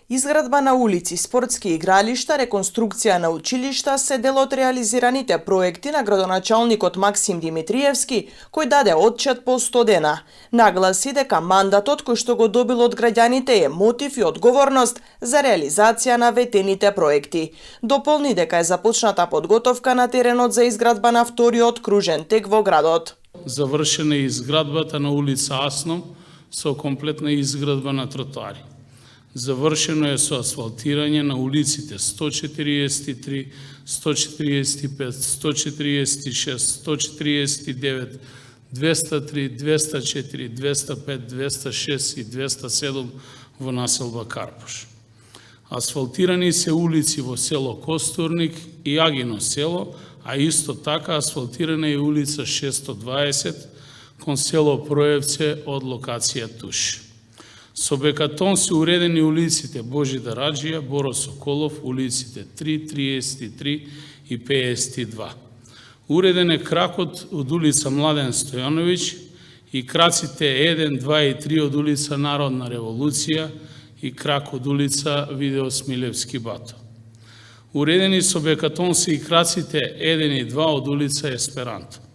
Изградба на улици, спортски игралишта, реконструкција на училишта се дел од реализираните проекти на градоначалникот Максим Димитриевски, кој даде отчет по 100 дена. Нагласи дека мандатот кој што го добил од граѓаните е мотив и одговорност за реализација на ветените проекти. Дополни дека е започната подготовка на теренот за изградба на вториот кружен тек во градот. Завршена е изградбата на улица Асном со комплетна изградба на тротоари. Завршено е со асфалтирање на улиците 143, 145, 146, 149, 203, 204, 205, 206 и 207 во населба Карпош. Асфалтирани се улици во село Костурник и Агино село, а исто така асфалтирана е улица 620 кон село Проевце од локација Туш. Со бекатон се уредени улиците Божидар Раджија, Боро Соколов, улиците 3, 33 и 52. Уреден е кракот од улица Младен Стојановиќ и краците 1, 2 и 3 од улица Народна револуција и крак од улица Видео Смилевски Бато. Уредени со бекатон се и краците 1 и 2 од улица Есперанто.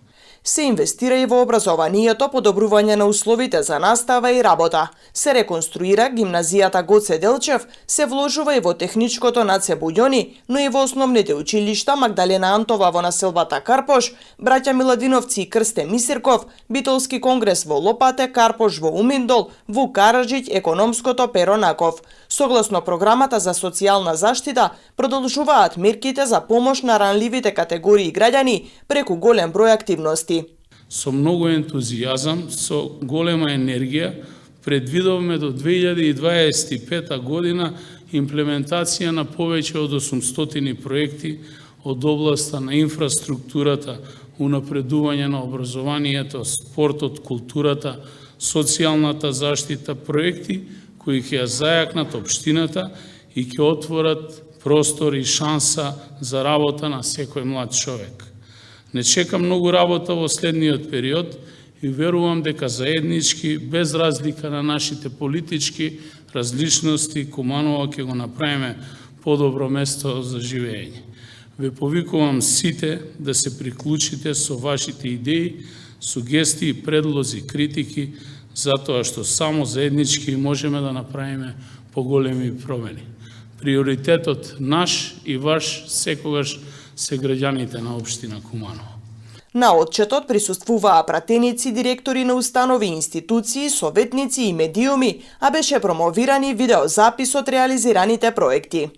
Се инвестира и во образованието, подобрување на условите за настава и работа. Се реконструира гимназијата Гоце Делчев, се вложува и во техничкото Наце Буѓони, но и во основните училишта Магдалена Антова во населбата Карпош, браќа Миладиновци и Крсте Мисирков, Битолски конгрес во Лопате, Карпош во Уминдол, Вук Караджиќ, економското Перо Наков. Согласно програмата за социјална заштита, продолжуваат мерките за помош на ранливите категории граѓани преку голем број активности. Со многу ентузијазам, со голема енергија, предвидовме до 2025 година имплементација на повеќе од 800 проекти од областа на инфраструктурата, унапредување на образованието, спортот, културата, социјалната заштита, проекти кои ќе ја зајакнат општината и ќе отворат простор и шанса за работа на секој млад човек. Не чекам многу работа во следниот период и верувам дека заеднички, без разлика на нашите политички различности, Куманово ќе го направиме подобро место за живење. Ве повикувам сите да се приклучите со вашите идеи, сугестии, предлози, критики, затоа што само заеднички можеме да направиме поголеми промени. Приоритетот наш и ваш секогаш се граѓаните на општина Куманово. На отчетот присуствуваа пратеници, директори на установи и институции, советници и медиуми, а беше промовирани видеозапис од реализираните проекти.